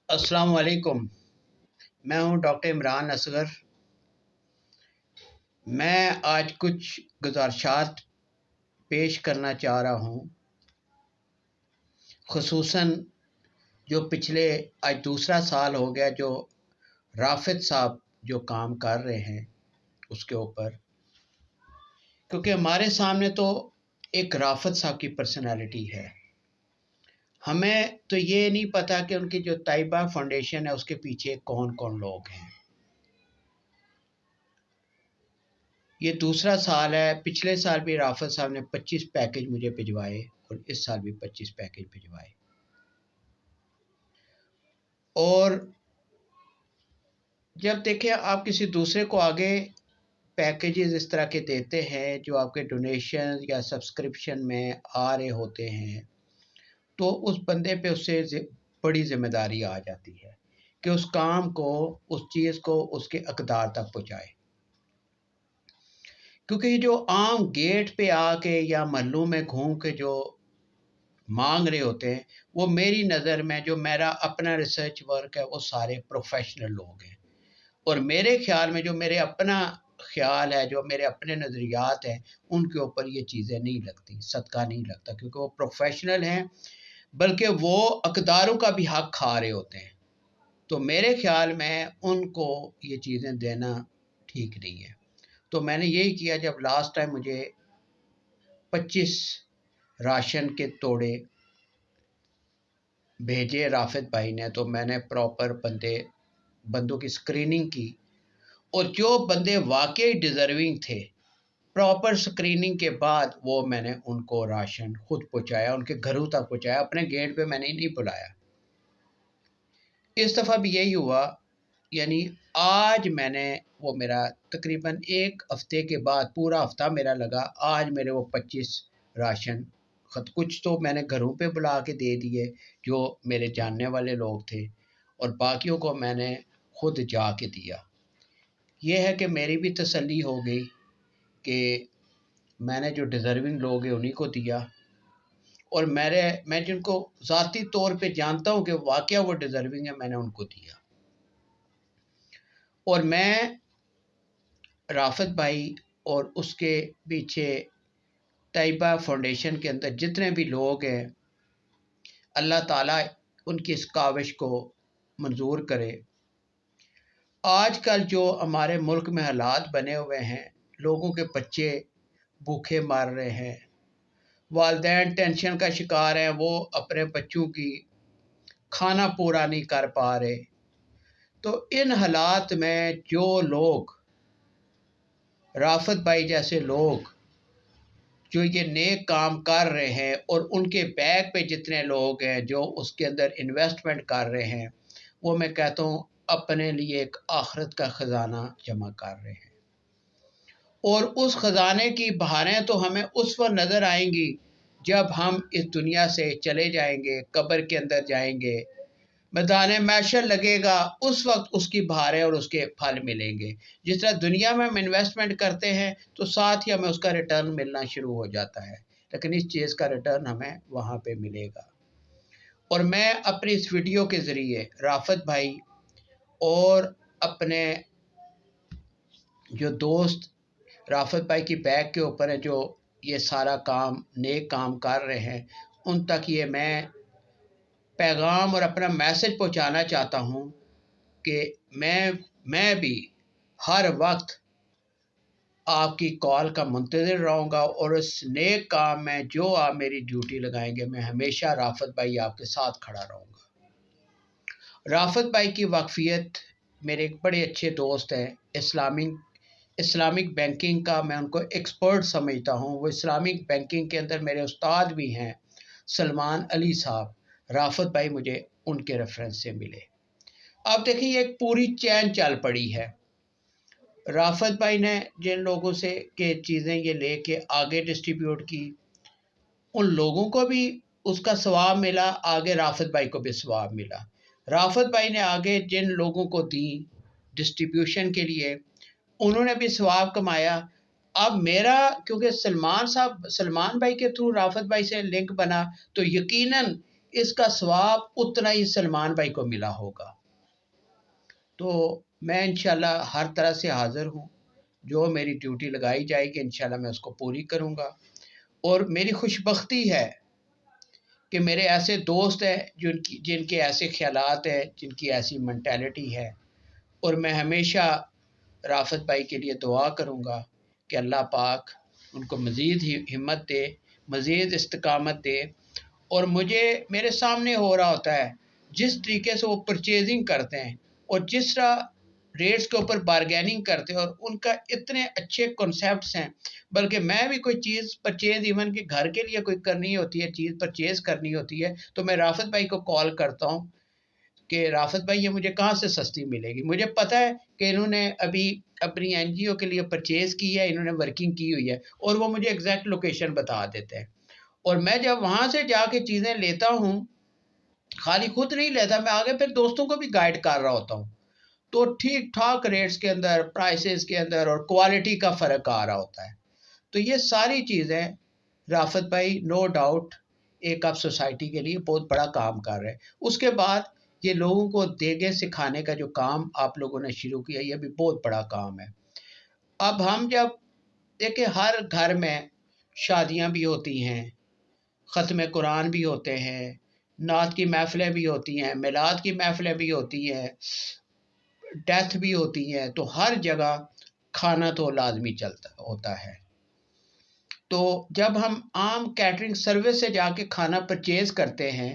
अस्सलाम वालेकुम। मैं हूं डॉक्टर इमरान असगर। मैं आज कुछ गुज़ारिशात पेश करना चाह रहा हूं, ख़ुसूसन जो पिछले आज दूसरा साल हो गया जो राफिद साहब जो काम कर रहे हैं उसके ऊपर, क्योंकि हमारे सामने तो एक राफिद साहब की पर्सनालिटी है। हमें तो ये नहीं पता कि उनकी जो तैयबा फाउंडेशन है उसके पीछे कौन कौन लोग हैं। ये दूसरा साल है। पिछले साल भी राफिद साहब ने 25 पैकेज मुझे भिजवाए और इस साल भी 25 पैकेज भिजवाए। और जब देखें आप किसी दूसरे को आगे पैकेजेस इस तरह के देते हैं जो आपके डोनेशन या सब्सक्रिप्शन में आ रहे होते हैं, तो उस बंदे पे उससे बड़ी जिम्मेदारी आ जाती है कि उस काम को, उस चीज़ को उसके अक़दार तक पहुँचाए। क्योंकि ये जो आम गेट पे आके या महलों में घूम के जो मांग रहे होते हैं, वो मेरी नज़र में जो मेरा अपना रिसर्च वर्क है वो सारे प्रोफेशनल लोग हैं। और मेरे ख्याल में जो मेरे अपना ख्याल है, जो मेरे अपने नज़रियात हैं, उनके ऊपर ये चीज़ें नहीं लगती, सदका नहीं लगता, क्योंकि वो प्रोफेशनल हैं, बल्कि वो अक़दारों का भी हक़ खा रहे होते हैं। तो मेरे ख्याल में उनको ये चीज़ें देना ठीक नहीं है। तो मैंने यही किया, जब लास्ट टाइम मुझे 25 राशन के तोड़े भेजे राफिद भाई ने, तो मैंने प्रॉपर बंदों की स्क्रीनिंग की, और जो बंदे वाकई डिज़र्विंग थे, प्रॉपर स्क्रीनिंग के बाद वो मैंने उनको राशन खुद पहुँचाया, उनके घरों तक पहुँचाया। अपने गेट पे मैंने नहीं बुलाया। इस दफ़ा भी यही हुआ। यानी आज मैंने वो, मेरा तकरीबन एक हफ़्ते के बाद, पूरा हफ़्ता मेरा लगा, आज मेरे वो 25 राशन कुछ तो मैंने घरों पे बुला के दे दिए जो मेरे जानने वाले लोग थे, और बाकियों को मैंने खुद जाके दिया। ये है कि मेरी भी तसल्ली हो गई कि मैंने जो डिज़र्विंग लोग हैं उन्हीं को दिया, और मैं जिनको ज़ाती तौर पे जानता हूँ कि वाकया वो डिज़र्विंग है, मैंने उनको दिया। और मैं राफिद भाई और उसके पीछे तैयबा फाउंडेशन के अंदर जितने भी लोग हैं, अल्लाह ताला उनकी इस काविश को मंजूर करे। आजकल जो हमारे मुल्क में हालात बने हुए हैं, लोगों के बच्चे भूखे मर रहे हैं, वालिदैन टेंशन का शिकार हैं, वो अपने बच्चों की खाना पूरा नहीं कर पा रहे। तो इन हालात में जो लोग, राफिद भाई जैसे लोग जो ये नेक काम कर रहे हैं, और उनके बैक पे जितने लोग हैं जो उसके अंदर इन्वेस्टमेंट कर रहे हैं, वो मैं कहता हूँ अपने लिए एक आखिरत का ख़जाना जमा कर रहे हैं। और उस ख़जाने की बहारें तो हमें उस वक्त नज़र आएंगी जब हम इस दुनिया से चले जाएंगे, कब्र के अंदर जाएंगे, मैदान महशर लगेगा, उस वक्त उसकी बहारें और उसके फल मिलेंगे। जिस तरह दुनिया में हम इन्वेस्टमेंट करते हैं तो साथ ही हमें उसका रिटर्न मिलना शुरू हो जाता है, लेकिन इस चीज़ का रिटर्न हमें वहाँ पे मिलेगा। और मैं अपनी इस वीडियो के ज़रिए राफिद भाई और अपने जो दोस्त राफिद भाई की बैक के ऊपर है, जो ये सारा काम नेक काम कर रहे हैं, उन तक ये मैं पैगाम और अपना मैसेज पहुंचाना चाहता हूं कि मैं भी हर वक्त आपकी कॉल का मुंतज़िर रहूँगा, और इस नेक काम में जो आप मेरी ड्यूटी लगाएंगे, मैं हमेशा राफिद भाई आपके साथ खड़ा रहूँगा। राफिद भाई की वाकफियत, मेरे एक बड़े अच्छे दोस्त हैं, इस्लामिक बैंकिंग का मैं उनको एक्सपर्ट समझता हूँ। वो इस्लामिक बैंकिंग के अंदर मेरे उस्ताद भी हैं, सलमान अली साहब। राफिद भाई मुझे उनके रेफरेंस से मिले। अब देखिए एक पूरी चैन चल पड़ी है। राफिद भाई ने जिन लोगों से के चीज़ें ये लेके आगे डिस्ट्रीब्यूट की, उन लोगों को भी उसका सवाब मिला, आगे राफिद भाई को भी सवाब मिला। राफिद भाई ने आगे जिन लोगों को दी डिस्ट्रीब्यूशन के लिए, उन्होंने भी सवाब कमाया। अब मेरा, क्योंकि सलमान भाई के थ्रू राफिद भाई से लिंक बना, तो यकीनन اس کا ثواب اتنا ہی سلمان بھائی کو ملا ہوگا۔ تو میں انشاءاللہ ہر طرح سے حاضر ہوں، جو میری ڈیوٹی لگائی جائے گی انشاءاللہ میں اس کو پوری کروں گا۔ اور میری خوش بختی ہے کہ میرے ایسے دوست ہیں جن کے ایسے خیالات ہیں، جن کی ایسی منٹیلٹی ہے، اور میں ہمیشہ رافت بھائی کے لیے دعا کروں گا کہ اللہ پاک ان کو مزید ہمت دے، مزید استقامت دے۔ اور میرے سامنے ہو رہا ہوتا ہے جس طریقے سے وہ پرچیزنگ کرتے ہیں اور جس طرح ریٹس کے اوپر بارگیننگ کرتے ہیں، اور ان کا اتنے اچھے کنسیپٹس ہیں۔ بلکہ میں بھی کوئی چیز پرچیز ایون کہ گھر کے لیے کوئی کرنی ہوتی ہے، چیز پرچیز کرنی ہوتی ہے، تو میں رافت بھائی کو کال کرتا ہوں کہ رافت بھائی یہ مجھے کہاں سے سستی ملے گی۔ مجھے پتہ ہے کہ انہوں نے ابھی اپنی این جی او کے لیے پرچیز کی ہے، انہوں نے ورکنگ کی ہوئی ہے، اور وہ مجھے ایگزیکٹ لوکیشن بتا دیتے ہیں۔ اور میں جب وہاں سے جا کے چیزیں لیتا ہوں، خالی خود نہیں لیتا، میں آگے پھر دوستوں کو بھی گائیڈ کر رہا ہوتا ہوں، تو ٹھیک ٹھاک ریٹس کے اندر، پرائسز کے اندر اور کوالٹی کا فرق آ رہا ہوتا ہے۔ تو یہ ساری چیزیں رافت بھائی نو ڈاؤٹ ایک آپ سوسائٹی کے لیے بہت بڑا کام کر رہے ہیں۔ اس کے بعد یہ لوگوں کو دیگیں سکھانے کا جو کام آپ لوگوں نے شروع کیا، یہ بھی بہت بڑا کام ہے۔ اب ہم جب دیکھیں ہر گھر میں شادیاں بھی ہوتی ہیں، ختم قرآن بھی ہوتے ہیں، نعت کی محفلیں بھی ہوتی ہیں، میلاد کی محفلیں بھی ہوتی ہیں، ڈیتھ بھی ہوتی ہیں، تو ہر جگہ کھانا تو لازمی چلتا ہوتا ہے۔ تو جب ہم عام کیٹرنگ سروس سے جا کے کھانا پرچیز کرتے ہیں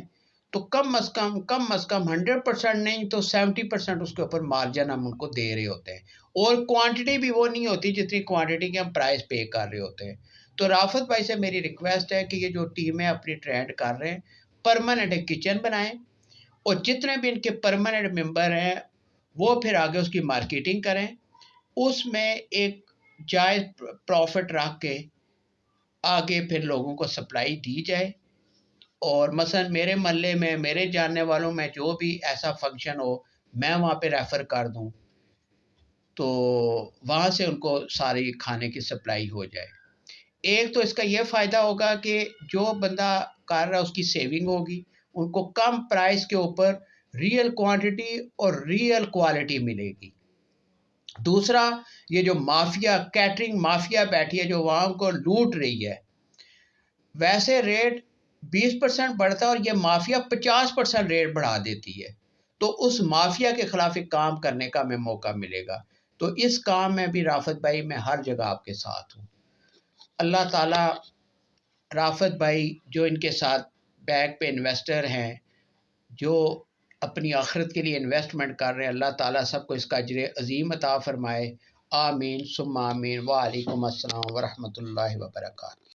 تو کم از کم 100% نہیں تو 70% اس کے اوپر مارجن ہم ان کو دے رہے ہوتے ہیں، اور کوانٹٹی بھی وہ نہیں ہوتی جتنی کوانٹٹی کے ہم پرائز پے کر رہے ہوتے ہیں۔ تو رافت بھائی سے میری ریکویسٹ ہے کہ یہ جو ٹیمیں اپنی ٹرینڈ کر رہے ہیں، پرماننٹ ایک کچن بنائیں، اور جتنے بھی ان کے پرماننٹ ممبر ہیں وہ پھر آگے اس کی مارکیٹنگ کریں، اس میں ایک جائز پروفٹ رکھ کے آگے پھر لوگوں کو سپلائی دی جائے۔ اور مثلا میرے محلے میں، میرے جاننے والوں میں جو بھی ایسا فنکشن ہو، میں وہاں پہ ریفر کر دوں تو وہاں سے ان کو ساری کھانے کی سپلائی ہو جائے۔ ایک تو اس کا یہ فائدہ ہوگا کہ جو بندہ کر رہا ہے اس کی سیونگ ہوگی، ان کو کم پرائز کے اوپر ریئل کوانٹٹی اور ریئل کوالٹی ملے گی۔ دوسرا، یہ جو مافیا کیٹرنگ مافیا بیٹھی ہے جو وہاں کو لوٹ رہی ہے، ویسے ریٹ 20% بڑھتا ہے اور یہ مافیا 50% ریٹ بڑھا دیتی ہے، تو اس مافیا کے خلاف ایک کام کرنے کا ہمیں موقع ملے گا۔ تو اس کام میں بھی رافت بھائی میں ہر جگہ آپ کے ساتھ ہوں۔ اللہ تعالیٰ رافت بھائی جو ان کے ساتھ بیک پہ انویسٹر ہیں، جو اپنی آخرت کے لیے انویسٹمنٹ کر رہے ہیں، اللہ تعالیٰ سب کو اس کا اجر عظیم عطا فرمائے۔ آمین ثم آمین۔ وعلیکم السلام ورحمۃ اللہ وبرکاتہ۔